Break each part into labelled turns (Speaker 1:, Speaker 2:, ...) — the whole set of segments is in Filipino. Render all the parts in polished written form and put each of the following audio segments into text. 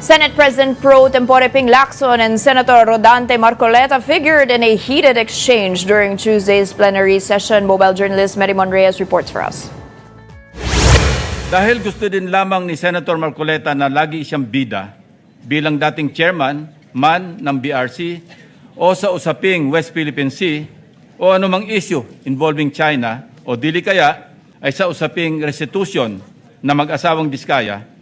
Speaker 1: Senate President pro tempore Ping Lacson and Senator Rodante Marcoleta figured in a heated exchange during Tuesday's plenary session. Mobile journalist Merimon Reyes reports for us.
Speaker 2: Dahil gusto din lamang ni Senator Marcoleta na lagi siyang bida bilang dating chairman man ng BRC o sa usaping West Philippine Sea o anumang issue involving China o dili kaya ay sa usaping restitution na mag-asawang Diskaya,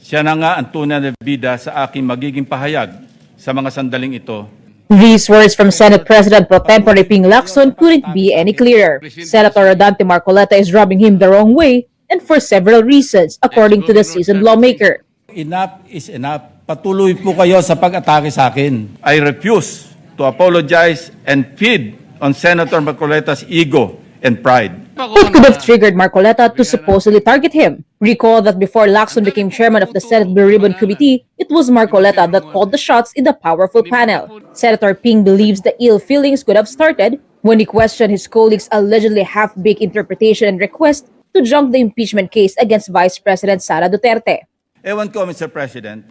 Speaker 2: siya na nga ang tunay na bida sa aking magiging pahayag sa mga sandaling ito.
Speaker 3: These words from Senate President pro tempore Ping Lacson couldn't be any clearer. Senator Rodante Marcoleta is rubbing him the wrong way and for several reasons, according to the seasoned lawmaker.
Speaker 2: Enough is enough. Patuloy po kayo sa pag-atake sa akin. I refuse to apologize and feed on Senator Marcoleta's ego and pride.
Speaker 3: What could have triggered Marcoleta to supposedly target him? Recall that before Lacson became chairman of the Senate Blue Ribbon Committee, it was Marcoleta that called the shots in the powerful panel. Senator Ping believes the ill feelings could have started when he questioned his colleagues' allegedly half-baked interpretation and request to junk the impeachment case against Vice President Sara Duterte.
Speaker 2: Ewan ko, Mr. President,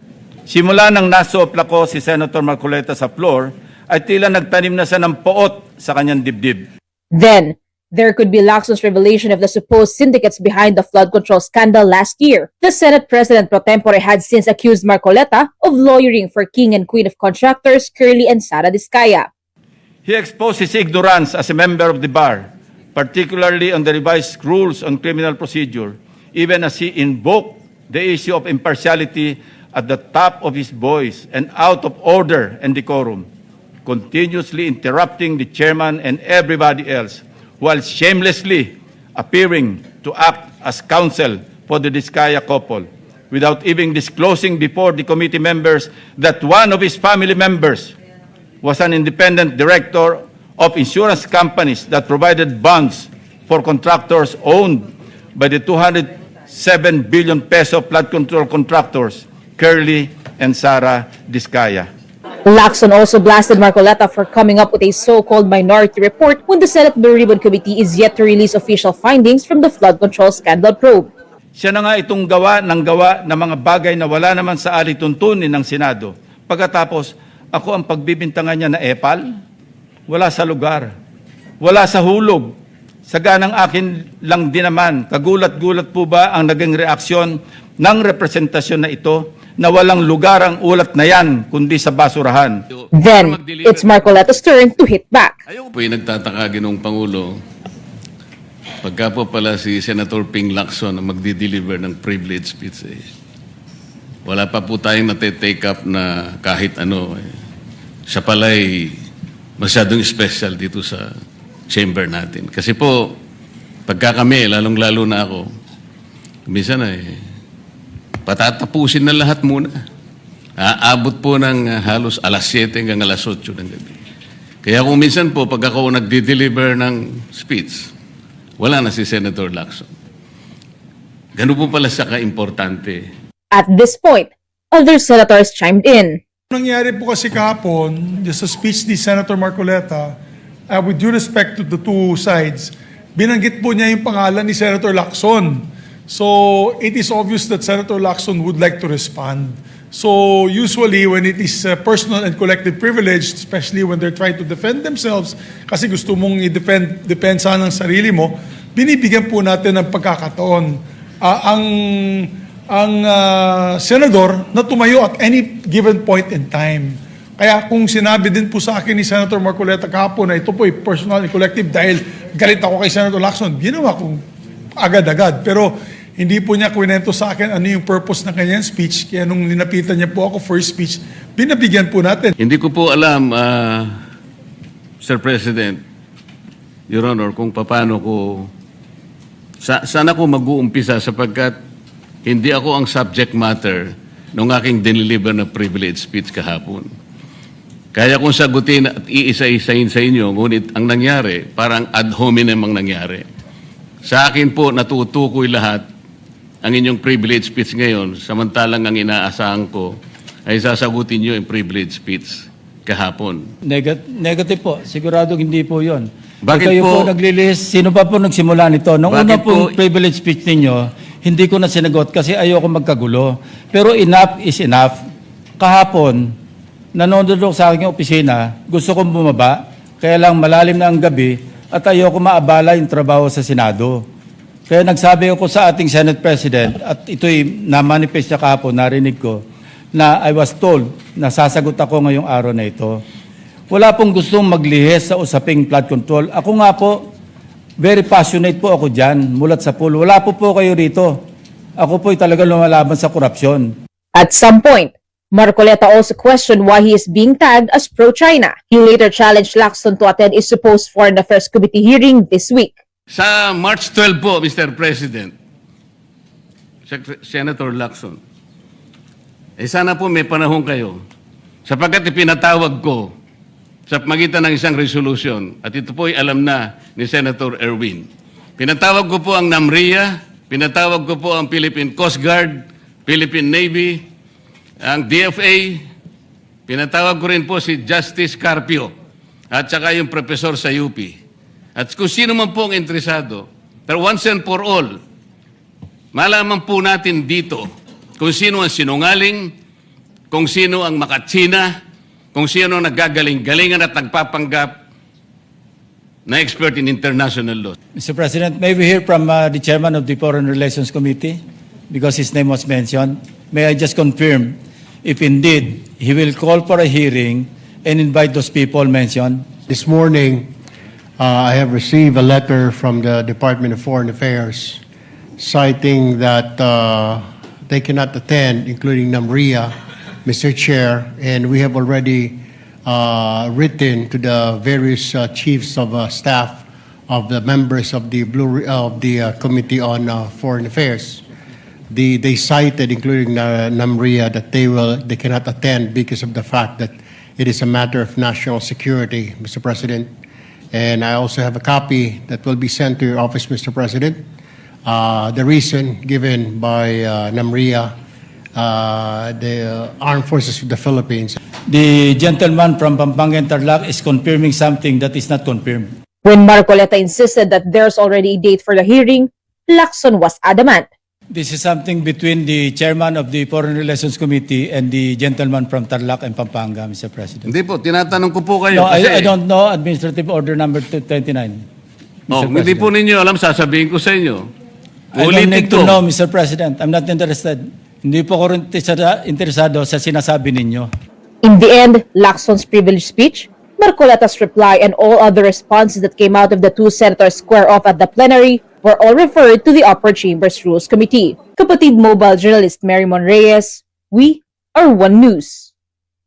Speaker 2: simula nang nasopla ko si Senator Marcoleta sa floor, ay tila nagtanim na siya ng poot sa kanyang dibdib.
Speaker 3: Then, there could be Lacson's revelation of the supposed syndicates behind the flood control scandal last year. The Senate President pro tempore had since accused Marcoleta of lawyering for king and queen of contractors Curly and Sara Diskaya.
Speaker 2: He exposed his ignorance as a member of the bar, particularly on the revised rules on criminal procedure, even as he invoked the issue of impartiality at the top of his voice and out of order and decorum, continuously interrupting the chairman and everybody else, while shamelessly appearing to act as counsel for the Diskaya couple, without even disclosing before the committee members that one of his family members was an independent director of insurance companies that provided bonds for contractors owned by the 207 billion peso flood control contractors, Curly and Sara Diskaya.
Speaker 3: Lacson also blasted Marcoleta for coming up with a so-called minority report when the Senate Blue Ribbon Committee is yet to release official findings from the flood control scandal probe.
Speaker 2: Siya na nga itong gawa ng mga bagay na wala naman sa alituntunin ng Senado. Pagkatapos, ako ang pagbibintangan niya na epal, wala sa lugar, wala sa hulog. Saganang akin lang din naman, kagulat-gulat po ba ang naging reaksyon ng representasyon na ito na walang lugar ang ulat na yan kundi sa basurahan.
Speaker 3: Then, it's Marcoleta's turn to hit back.
Speaker 4: Po yung nagtataka ginong Pangulo, pagka po pala si Senator Ping Lacson ang magdi-deliver ng privilege speech, wala pa po tayong nate-take up na kahit ano. Siya pala'y masyadong special dito sa chamber natin. Kasi po, pagka kami, lalong-lalo na ako, minsan patatapusin na lahat muna. Aabot po ng halos alas 7 hanggang alas 8 ng gabi. Kaya kung minsan po, pag ako nagdi-deliver ng speech, wala na si Senator Lacson. Ganun po pala siya ka-importante.
Speaker 3: At this point, other senators chimed in.
Speaker 5: Nangyari po kasi kahapon, just sa speech ni Senator Marcoleta, with due respect to the two sides, binanggit po niya yung pangalan ni Senator Lacson. So, it is obvious that Senator Lacson would like to respond. So, usually, when it is personal and collective privilege, especially when they're trying to defend themselves, kasi gusto mong i-depensa ng sarili mo, binibigyan po natin ng pagkakataon. Ang senador na tumayo at any given point in time. Kaya kung sinabi din po sa akin ni Senator Marcoleta kahapon na ito po ay personal and collective dahil galit ako kay Senator Lacson, ginawa kong agad-agad. Pero hindi po niya kwento sa akin ano yung purpose ng kanyang speech. Kaya nung ninapitan niya po ako for speech, binabigyan po natin.
Speaker 4: Hindi ko po alam, Sir President, Your Honor, kung paano ko, saan ako mag-uumpisa sapagkat hindi ako ang subject matter ng aking diniliver na privilege speech kahapon. Kaya kong sagutin at iisa-isahin sa inyo, ngunit ang nangyari, parang ad hominem ang nangyari. Sa akin po, natutukoy lahat ang inyong privilege speech ngayon, samantalang ang inaasahan ko ay sasagutin nyo yung privilege speech kahapon.
Speaker 6: Negative po. Siguradong hindi po yon.
Speaker 4: Bakit
Speaker 6: kayo
Speaker 4: po?
Speaker 6: po naglilist, sino pa po nagsimula nito? Nung una
Speaker 4: Bakit
Speaker 6: pong
Speaker 4: po?
Speaker 6: privilege speech ninyo, hindi ko na sinagot kasi ayoko magkagulo. Pero enough is enough. kahapon, nanonood ako sa aking opisina, gusto kong bumaba, kaya lang malalim na ang gabi at ayoko maabala yung trabaho sa Senado. Kaya nagsabi ako sa ating Senate President at ito'y na-manifest niya kahapon, narinig ko, na I was told na sasagot ako ngayong araw na ito. Wala pong gustong maglihis sa usaping flood control. Ako nga po, very passionate po ako dyan, mulat sa pool. Wala po kayo rito. Ako po'y talagang lumalaban sa korupsyon.
Speaker 3: At some point, Marcoleta also questioned why he is being tagged as pro-China. He later challenged Lacson to attend a supposed Foreign Affairs Committee hearing this week.
Speaker 4: Sa March 12 po, Mr. President, Senator Lacson, sana po may panahon kayo sapagkat ipinatawag ko sa magitan ng isang resolution at ito po'y alam na ni Senator Erwin. Pinatawag ko po ang NAMRIA, pinatawag ko po ang Philippine Coast Guard, Philippine Navy, ang DFA, pinatawag ko rin po si Justice Carpio at saka yung professor sa UP. At kung sino man po ang interesado, pero once and for all, malaman po natin dito kung sino ang sinungaling, kung sino ang makatsina, kung sino ang nagagaling-galingan at nagpapanggap na expert in international law.
Speaker 6: Mr. President, may we hear from the chairman of the Foreign Relations Committee because his name was mentioned. May I just confirm if indeed he will call for a hearing and invite those people mentioned?
Speaker 7: This morning, I have received a letter from the Department of Foreign Affairs citing that they cannot attend, including NAMRIA, Mr. Chair, and we have already written to the various chiefs of staff of the members of the Committee on Foreign Affairs. They cited, including NAMRIA, that they cannot attend because of the fact that it is a matter of national security, Mr. President. And I also have a copy that will be sent to your office, Mr. President. The reason given by NAMRIA, the Armed Forces of the Philippines.
Speaker 6: The gentleman from Pampanga and Tarlac is confirming something that is not confirmed.
Speaker 3: When Marcoleta insisted that there's already a date for the hearing, Lacson was adamant.
Speaker 6: This is something between the chairman of the Foreign Relations Committee and the gentleman from Tarlac and Pampanga, Mr. President.
Speaker 4: Hindi po, tinatanong ko po kayo.
Speaker 6: No,
Speaker 4: kasi,
Speaker 6: I don't know Administrative Order number 229.
Speaker 4: Oh, hindi po ninyo alam, sasabihin ko sa inyo.
Speaker 6: I don't
Speaker 4: Ulitin
Speaker 6: need to
Speaker 4: ko.
Speaker 6: know, Mr. President. I'm not interested. Hindi po ako rin interesado sa sinasabi ninyo.
Speaker 3: In the end, Lacson's privileged speech, Marcoleta's reply, and all other responses that came out of the two senators square off at the plenary were all referred to the Upper Chamber's Rules Committee. Kapatid Mobile journalist Mary Monreyes, we are One News.